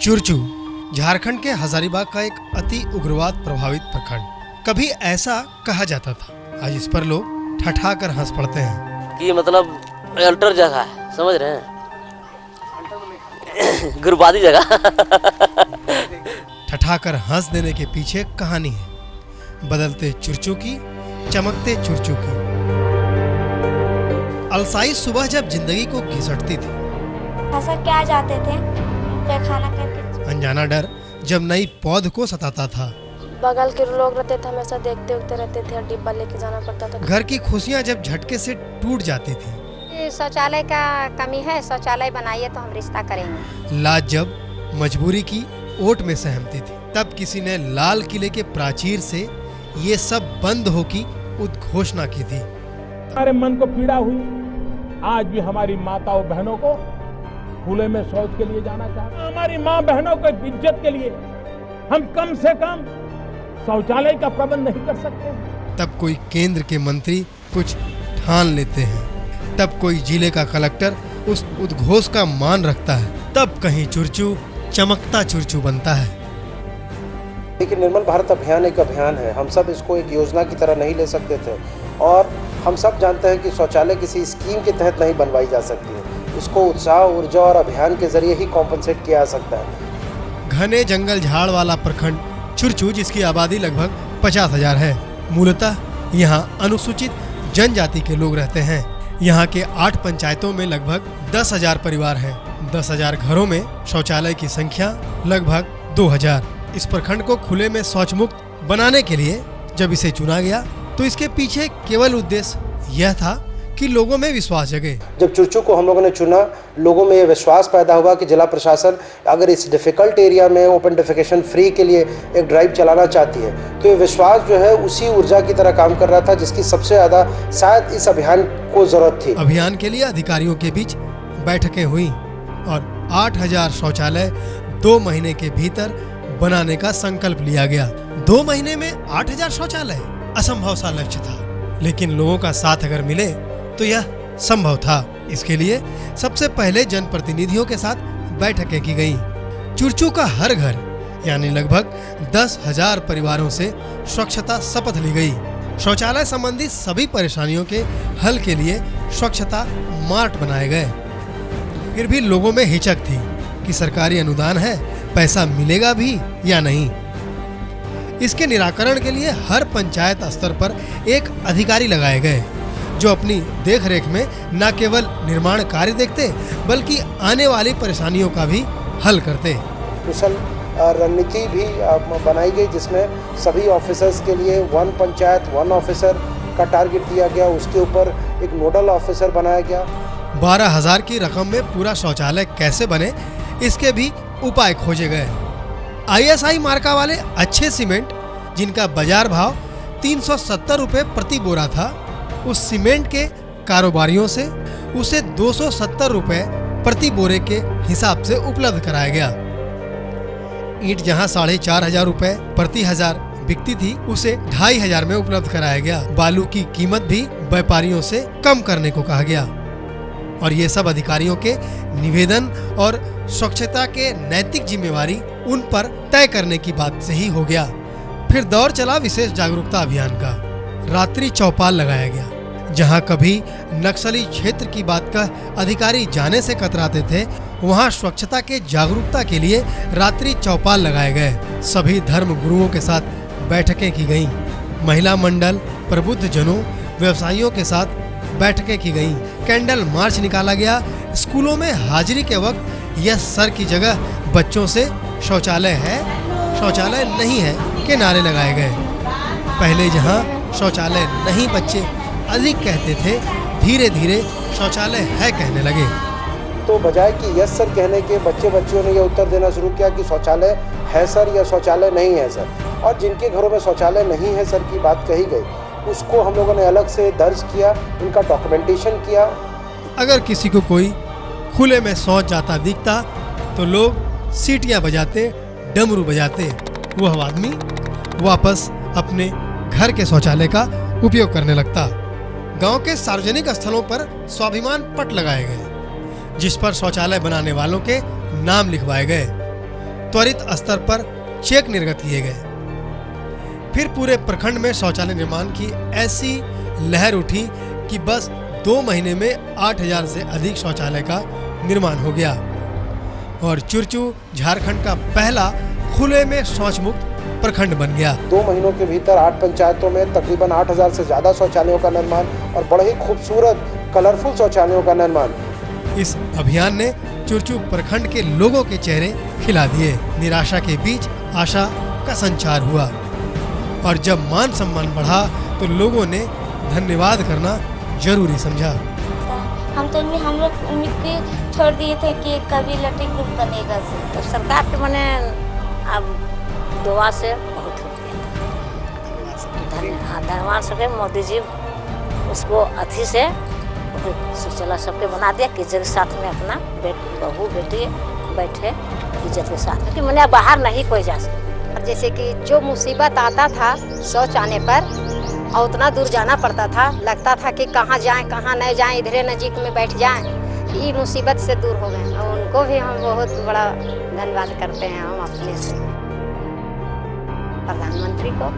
चुरचू झारखंड के हजारीबाग का एक अति उग्रवाद प्रभावित प्रखंड। कभी ऐसा कहा जाता था, आज इस पर लोग ठठा कर हंस पड़ते हैं कि मतलब अल्टर जगह है, समझ रहे हैं, गुरबादी जगह। ठठा कर हंस देने के पीछे कहानी है, बदलते चुरचू की, चमकते चुरचू की। अलसाई सुबह जब जिंदगी को घिसटती थी, ऐसा क्या जाते थे क्या खाना करके। अनजाना डर जब नई पौध को सताता था, बगल के लोग रहते थे, हमेशा देखते उगते रहते थे, डिब्बा लेके जाना पड़ता था। घर की खुशियां जब झटके से टूट जाती थी, शौचालय का कमी है, शौचालय बनाइए तो हम रिश्ता करेंगे। लाज जब मजबूरी की ओट में सहमती थी, तब किसी ने लाल किले के प्राचीर से ये सब बंद हो की उद्घोषणा की थी। हमारे मन को पीड़ा हुई, आज भी हमारी माताओं बहनों को खुले में शौच के लिए जाना चाहते हैं। हमारी माँ बहनों को इज्जत के लिए हम कम से कम शौचालय का प्रबंध नहीं कर सकते। तब कोई केंद्र के मंत्री कुछ ठान लेते हैं, तब कोई जिले का कलेक्टर उस उद्घोष का मान रखता है, तब कहीं चुरचू चमकता चुरचू बनता है। लेकिन निर्मल भारत अभियान एक अभियान है, हम सब इसको एक योजना की तरह नहीं ले सकते थे और हम सब जानते हैं कि शौचालय किसी स्कीम के तहत नहीं बनवाई जा सकती है। इसको उत्साह, ऊर्जा और अभियान के जरिए ही कॉम्पनसेट किया जा सकता है। घने जंगल झाड़ वाला प्रखंड चुरचू, जिसकी आबादी लगभग 50,000 है। मूलतः यहाँ अनुसूचित जनजाति के लोग रहते हैं। यहाँ के 8 पंचायतों में लगभग 10,000 परिवार हैं। 10,000 घरों में शौचालय की संख्या लगभग 2,000। इस प्रखंड को खुले में शौच मुक्त बनाने के लिए जब इसे चुना गया तो इसके पीछे केवल उद्देश्य यह था कि लोगों में विश्वास जगे। जब चुरचू को हम लोगों ने चुना, लोगों में ये विश्वास पैदा हुआ कि जिला प्रशासन अगर इस डिफिकल्ट एरिया में ओपन डिफिकेशन फ्री के लिए एक ड्राइव चलाना चाहती है, तो ये विश्वास जो है उसी ऊर्जा की तरह काम कर रहा था जिसकी सबसे ज़्यादा शायद इस अभियान को जरूरत थी। अभियान के लिए अधिकारियों के बीच बैठकें हुई और 8,000 शौचालय 2 महीने के भीतर बनाने का संकल्प लिया गया। 2 महीने में 8,000 शौचालय असंभव सा लक्ष्य था, लेकिन लोगों का साथ अगर मिले तो यह संभव था। इसके लिए सबसे पहले जनप्रतिनिधियों के साथ बैठकें की गईं। चुरचू का हर घर यानी लगभग 10,000 परिवारों से स्वच्छता शपथ ली गई। शौचालय संबंधी सभी परेशानियों के हल के लिए स्वच्छता मार्ट बनाए गए। फिर भी लोगों में हिचक थी कि सरकारी अनुदान है, पैसा मिलेगा भी या नहीं। इसके निराकरण के लिए हर पंचायत स्तर पर एक अधिकारी लगाए गए जो अपनी देखरेख में न केवल निर्माण कार्य देखते बल्कि आने वाली परेशानियों का भी हल करते। कुशल रणनीति भी बनाई गई जिसमें सभी ऑफिसर्स के लिए 1 पंचायत 1 ऑफिसर का टारगेट दिया गया। उसके ऊपर एक नोडल ऑफिसर बनाया गया। 12,000 की रकम में पूरा शौचालय कैसे बने, इसके भी उपाय खोजे गए। ISI मार्का वाले अच्छे सीमेंट, जिनका बाजार भाव 370 रुपये प्रति बोरा था, उस सीमेंट के कारोबारियों से उसे 270 रुपये प्रति बोरे के हिसाब से उपलब्ध कराया गया। ईंट जहां 4,500 रुपये प्रति हजार बिकती थी, उसे 2,500 में उपलब्ध कराया गया। बालू की कीमत भी व्यापारियों से कम करने को कहा गया। और ये सब अधिकारियों के निवेदन और स्वच्छता के नैतिक जिम्मेवारी उन पर तय करने की बात से ही हो गया। फिर दौर चला विशेष जागरूकता अभियान का। रात्रि चौपाल लगाया गया। जहां कभी नक्सली क्षेत्र की बात का अधिकारी जाने से कतराते थे, वहां स्वच्छता के जागरूकता के लिए रात्रि चौपाल लगाए गए। सभी धर्म गुरुओं के साथ बैठकें की गईं। महिला मंडल, प्रबुद्ध जनों, व्यवसायियों के साथ बैठकें की गईं। कैंडल मार्च निकाला गया। स्कूलों में हाजिरी के वक्त यह सर की जगह बच्चों से शौचालय है, शौचालय नहीं है के नारे लगाए गए। पहले जहां शौचालय नहीं बच्चे अधिक कहते थे, धीरे धीरे शौचालय है कहने लगे। तो बजाय कि यस सर कहने के बच्चियों ने यह उत्तर देना शुरू किया कि शौचालय है सर या शौचालय नहीं है सर। और जिनके घरों में शौचालय नहीं है सर की बात कही गई, उसको हम लोगों ने अलग से दर्ज किया, उनका डॉक्यूमेंटेशन किया। अगर किसी को कोई खुले में शौच जाता दिखता तो लोग सीटियां बजाते, डमरू बजाते। वह आदमी वापस अपने घर के शौचालय का उपयोग करने लगता। गांव के सार्वजनिक स्थलों पर स्वाभिमान पट लगाए गए, जिस पर शौचालय बनाने वालों के नाम लिखवाए गए। त्वरित स्तर पर चेक निर्गत किए गए। फिर पूरे प्रखंड में शौचालय निर्माण की ऐसी लहर उठी कि बस 2 महीने में 8000 से अधिक शौचालय का निर्माण हो गया और चुरचू झारखंड का पहला खुले में शौच मुक्त प्रखंड बन गया। 2 महीनों के भीतर 8 पंचायतों में तकरीबन 8000 से ज़्यादा शौचालयों का निर्माण और बड़े ही खूबसूरत कलरफुल शौचालयों का निर्माण। इस अभियान ने चुरचू प्रखंड के लोगों के चेहरे खिला दिए। निराशा के बीच आशा का संचार हुआ और जब मान सम्मान बढ़ा तो लोगों ने धन्यवाद करना जरूरी समझा। हम लोग उम्मीद के छोड़ दिए थे कि कभी लैट्रिन रूम बनेगा। तो सरकार के मने अब दुआ से बहुत हो गया। धन्यवाद सके मोदी जी उसको अथी से शौचालय सबके बना दिया कि जब साथ में अपना बहू बेटी बैठे इज्जत के साथ, क्योंकि मैंने बाहर नहीं कोई जा सकता। जैसे कि जो मुसीबत आता था शौच आने पर और उतना दूर जाना पड़ता था, लगता था कि कहाँ जाएं कहाँ नहीं जाएं, इधरे नज़दीक में बैठ जाएं, ये मुसीबत से दूर हो गए और उनको भी हम बहुत बड़ा धन्यवाद करते हैं हम अपने से प्रधानमंत्री को।